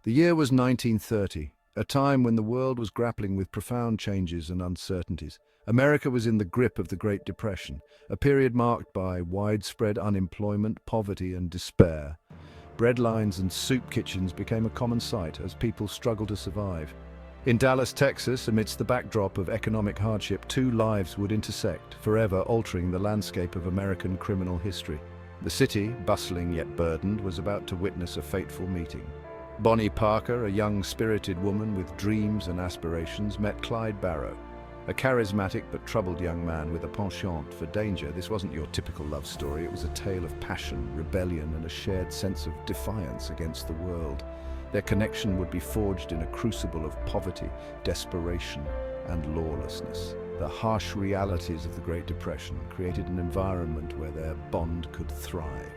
The year was 1930, a time when the world was grappling with profound changes and uncertainties. America was in the grip of the Great Depression, a period marked by widespread unemployment, poverty, and despair. Breadlines and soup kitchens became a common sight as people struggled to survive. In Dallas, Texas, amidst the backdrop of economic hardship, two lives would intersect, forever altering the landscape of American criminal history. The city, bustling yet burdened, was about to witness a fateful meeting. Bonnie Parker, a young, spirited woman with dreams and aspirations, met Clyde Barrow, a charismatic but troubled young man with a penchant for danger. This wasn't your typical love story. It was a tale of passion, rebellion, and a shared sense of defiance against the world. Their connection would be forged in a crucible of poverty, desperation, and lawlessness. The harsh realities of the Great Depression created an environment where their bond could thrive.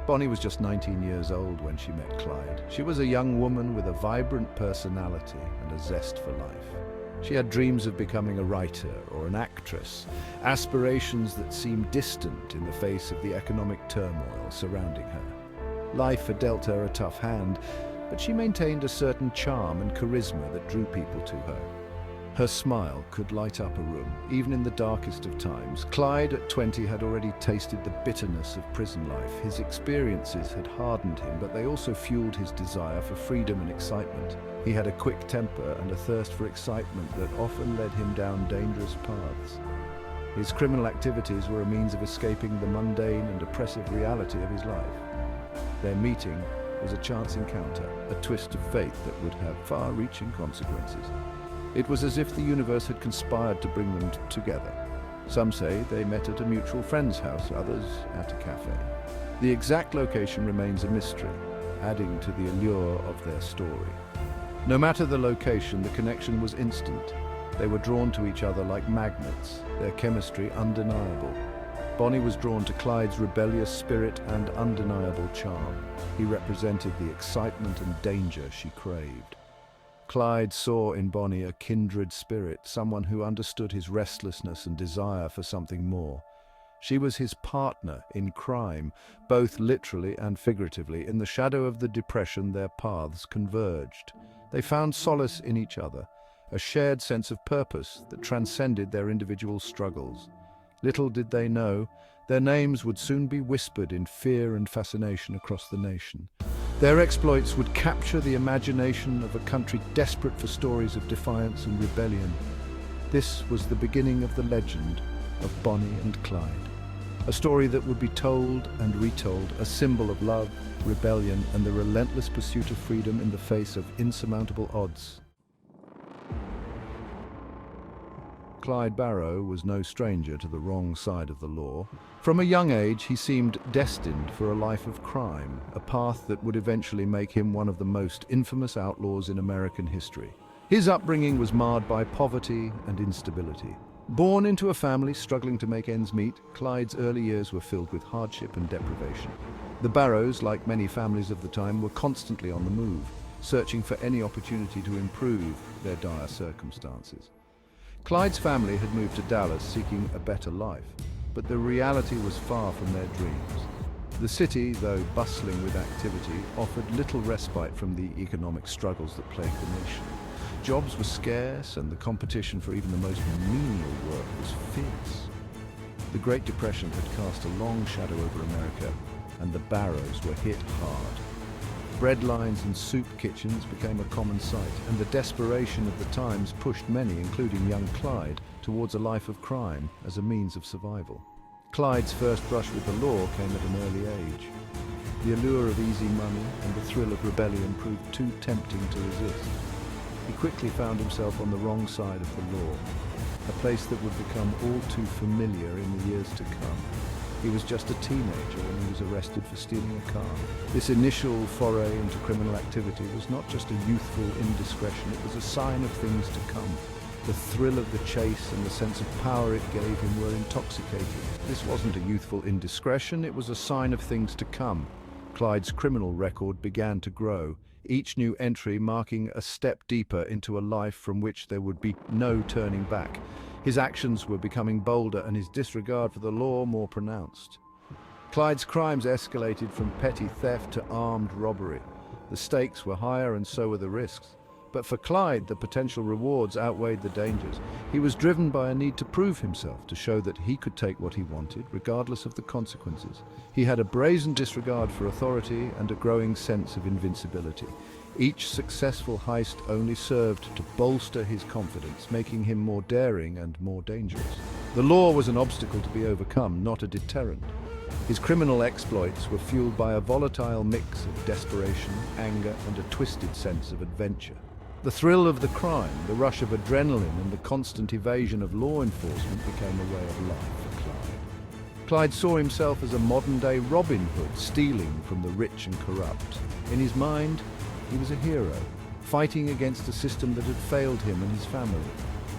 Bonnie was just 19 years old when she met Clyde. She was a young woman with a vibrant personality and a zest for life. She had dreams of becoming a writer or an actress, aspirations that seemed distant in the face of the economic turmoil surrounding her. Life had dealt her a tough hand, but she maintained a certain charm and charisma that drew people to her. Her smile could light up a room, even in the darkest of times. Clyde, at 20, had already tasted the bitterness of prison life. His experiences had hardened him, but they also fueled his desire for freedom and excitement. He had a quick temper and a thirst for excitement that often led him down dangerous paths. His criminal activities were a means of escaping the mundane and oppressive reality of his life. Their meeting was a chance encounter, a twist of fate that would have far-reaching consequences. It was as if the universe had conspired to bring them together. Some say they met at a mutual friend's house, others at a cafe. The exact location remains a mystery, adding to the allure of their story. No matter the location, the connection was instant. They were drawn to each other like magnets, their chemistry undeniable. Bonnie was drawn to Clyde's rebellious spirit and undeniable charm. He represented the excitement and danger she craved. Clyde saw in Bonnie a kindred spirit, someone who understood his restlessness and desire for something more. She was his partner in crime, both literally and figuratively. In the shadow of the Depression, their paths converged. They found solace in each other, a shared sense of purpose that transcended their individual struggles. Little did they know, their names would soon be whispered in fear and fascination across the nation. Their exploits would capture the imagination of a country desperate for stories of defiance and rebellion. This was the beginning of the legend of Bonnie and Clyde, a story that would be told and retold, a symbol of love, rebellion, and the relentless pursuit of freedom in the face of insurmountable odds. Clyde Barrow was no stranger to the wrong side of the law. From a young age, he seemed destined for a life of crime, a path that would eventually make him one of the most infamous outlaws in American history. His upbringing was marred by poverty and instability. Born into a family struggling to make ends meet, Clyde's early years were filled with hardship and deprivation. The Barrows, like many families of the time, were constantly on the move, searching for any opportunity to improve their dire circumstances. Clyde's family had moved to Dallas seeking a better life, but the reality was far from their dreams. The city, though bustling with activity, offered little respite from the economic struggles that plagued the nation. Jobs were scarce, and the competition for even the most menial work was fierce. The Great Depression had cast a long shadow over America, and the Barrows were hit hard. Breadlines and soup kitchens became a common sight, and the desperation of the times pushed many, including young Clyde, towards a life of crime as a means of survival. Clyde's first brush with the law came at an early age. The allure of easy money and the thrill of rebellion proved too tempting to resist. He quickly found himself on the wrong side of the law, a place that would become all too familiar in the years to come. He was just a teenager when he was arrested for stealing a car. This initial foray into criminal activity was not just a youthful indiscretion, it was a sign of things to come. The thrill of the chase and the sense of power it gave him were intoxicating. This wasn't a youthful indiscretion, it was a sign of things to come. Clyde's criminal record began to grow, each new entry marking a step deeper into a life from which there would be no turning back. His actions were becoming bolder and his disregard for the law more pronounced. Clyde's crimes escalated from petty theft to armed robbery. The stakes were higher and so were the risks. But for Clyde, the potential rewards outweighed the dangers. He was driven by a need to prove himself, to show that he could take what he wanted, regardless of the consequences. He had a brazen disregard for authority and a growing sense of invincibility. Each successful heist only served to bolster his confidence, making him more daring and more dangerous. The law was an obstacle to be overcome, not a deterrent. His criminal exploits were fueled by a volatile mix of desperation, anger, and a twisted sense of adventure. The thrill of the crime, the rush of adrenaline, and the constant evasion of law enforcement became a way of life for Clyde. Clyde saw himself as a modern-day Robin Hood, stealing from the rich and corrupt. In his mind, he was a hero, fighting against a system that had failed him and his family.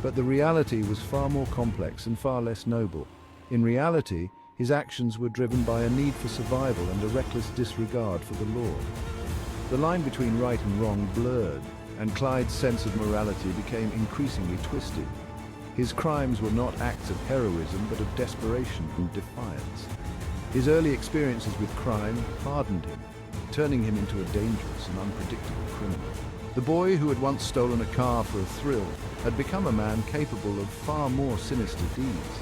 But the reality was far more complex and far less noble. In reality, his actions were driven by a need for survival and a reckless disregard for the law. The line between right and wrong blurred, and Clyde's sense of morality became increasingly twisted. His crimes were not acts of heroism, but of desperation and defiance. His early experiences with crime hardened him, turning him into a dangerous and unpredictable criminal. The boy who had once stolen a car for a thrill had become a man capable of far more sinister deeds.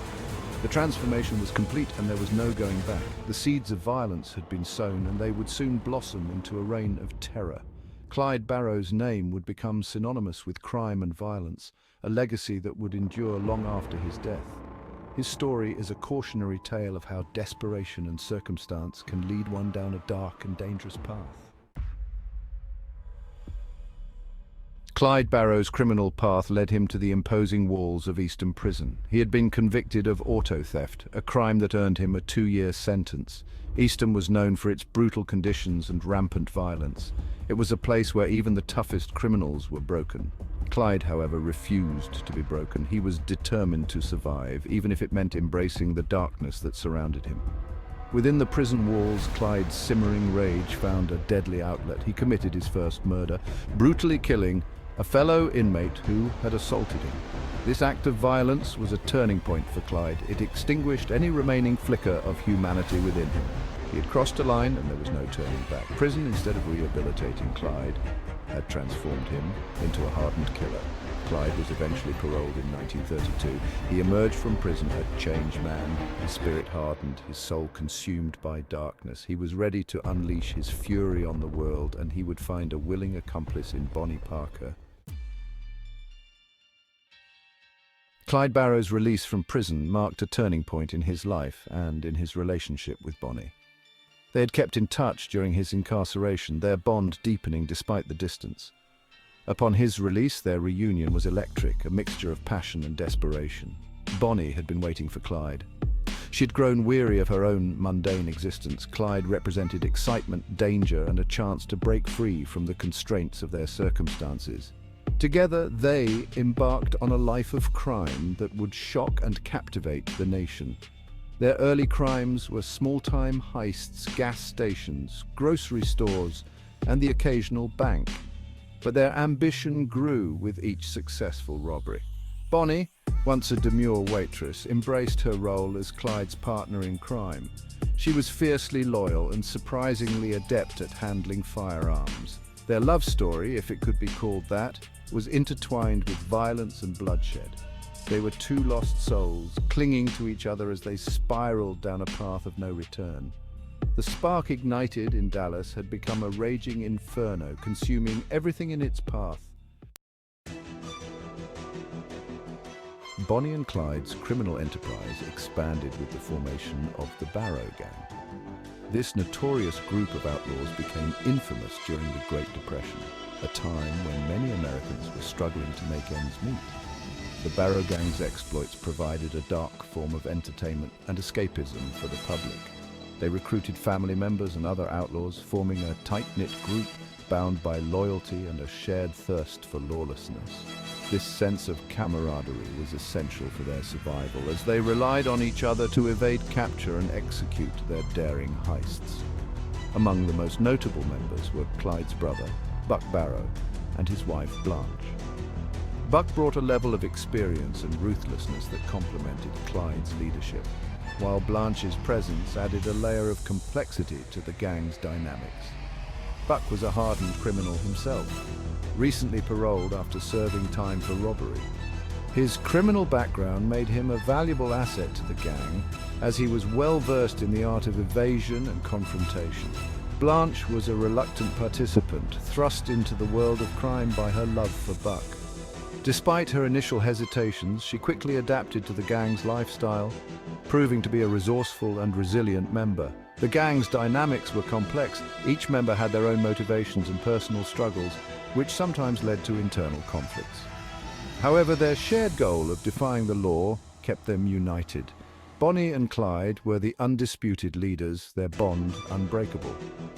The transformation was complete and there was no going back. The seeds of violence had been sown and they would soon blossom into a reign of terror. Clyde Barrow's name would become synonymous with crime and violence, a legacy that would endure long after his death. His story is a cautionary tale of how desperation and circumstance can lead one down a dark and dangerous path. Clyde Barrow's criminal path led him to the imposing walls of Easton Prison. He had been convicted of auto theft, a crime that earned him a 2-year sentence. Easton was known for its brutal conditions and rampant violence. It was a place where even the toughest criminals were broken. Clyde, however, refused to be broken. He was determined to survive, even if it meant embracing the darkness that surrounded him. Within the prison walls, Clyde's simmering rage found a deadly outlet. He committed his first murder, brutally killing a fellow inmate who had assaulted him. This act of violence was a turning point for Clyde. It extinguished any remaining flicker of humanity within him. He had crossed a line and there was no turning back. Prison, instead of rehabilitating Clyde, had transformed him into a hardened killer. Clyde was eventually paroled in 1932. He emerged from prison a changed man, his spirit hardened, his soul consumed by darkness. He was ready to unleash his fury on the world, and he would find a willing accomplice in Bonnie Parker. Clyde Barrow's release from prison marked a turning point in his life and in his relationship with Bonnie. They had kept in touch during his incarceration, their bond deepening despite the distance. Upon his release, their reunion was electric, a mixture of passion and desperation. Bonnie had been waiting for Clyde. She'd grown weary of her own mundane existence. Clyde represented excitement, danger, and a chance to break free from the constraints of their circumstances. Together, they embarked on a life of crime that would shock and captivate the nation. Their early crimes were small-time heists, gas stations, grocery stores, and the occasional bank. But their ambition grew with each successful robbery. Bonnie, once a demure waitress, embraced her role as Clyde's partner in crime. She was fiercely loyal and surprisingly adept at handling firearms. Their love story, if it could be called that, was intertwined with violence and bloodshed. They were two lost souls, clinging to each other as they spiraled down a path of no return. The spark ignited in Dallas had become a raging inferno, consuming everything in its path. Bonnie and Clyde's criminal enterprise expanded with the formation of the Barrow Gang. This notorious group of outlaws became infamous during the Great Depression, a time when many Americans were struggling to make ends meet. The Barrow Gang's exploits provided a dark form of entertainment and escapism for the public. They recruited family members and other outlaws, forming a tight-knit group bound by loyalty and a shared thirst for lawlessness. This sense of camaraderie was essential for their survival, as they relied on each other to evade capture and execute their daring heists. Among the most notable members were Clyde's brother, Buck Barrow, and his wife, Blanche. Buck brought a level of experience and ruthlessness that complemented Clyde's leadership, while Blanche's presence added a layer of complexity to the gang's dynamics. Buck was a hardened criminal himself, recently paroled after serving time for robbery. His criminal background made him a valuable asset to the gang, as he was well versed in the art of evasion and confrontation. Blanche was a reluctant participant, thrust into the world of crime by her love for Buck. Despite her initial hesitations, she quickly adapted to the gang's lifestyle, proving to be a resourceful and resilient member. The gang's dynamics were complex. Each member had their own motivations and personal struggles, which sometimes led to internal conflicts. However, their shared goal of defying the law kept them united. Bonnie and Clyde were the undisputed leaders, their bond unbreakable.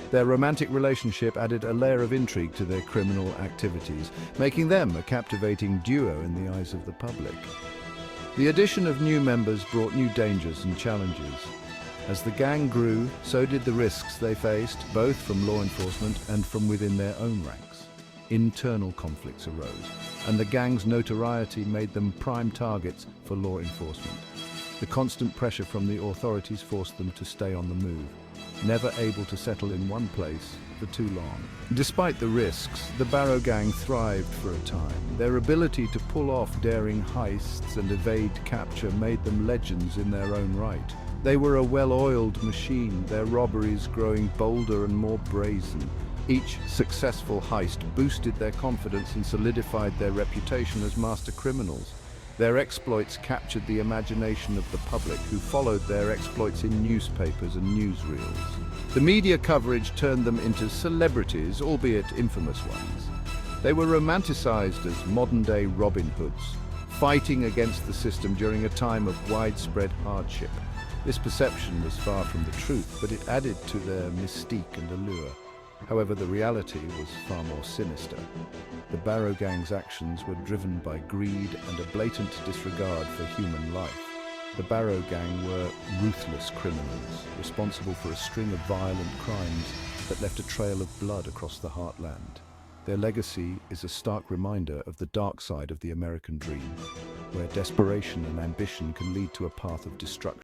Their romantic relationship added a layer of intrigue to their criminal activities, making them a captivating duo in the eyes of the public. The addition of new members brought new dangers and challenges. As the gang grew, so did the risks they faced, both from law enforcement and from within their own ranks. Internal conflicts arose, and the gang's notoriety made them prime targets for law enforcement. The constant pressure from the authorities forced them to stay on the move, never able to settle in one place for too long. Despite the risks, the Barrow Gang thrived for a time. Their ability to pull off daring heists and evade capture made them legends in their own right. They were a well-oiled machine, their robberies growing bolder and more brazen. Each successful heist boosted their confidence and solidified their reputation as master criminals. Their exploits captured the imagination of the public, who followed their exploits in newspapers and newsreels. The media coverage turned them into celebrities, albeit infamous ones. They were romanticized as modern-day Robin Hoods, fighting against the system during a time of widespread hardship. This perception was far from the truth, but it added to their mystique and allure. However, the reality was far more sinister. The Barrow Gang's actions were driven by greed and a blatant disregard for human life. The Barrow Gang were ruthless criminals, responsible for a string of violent crimes that left a trail of blood across the heartland. Their legacy is a stark reminder of the dark side of the American dream, where desperation and ambition can lead to a path of destruction.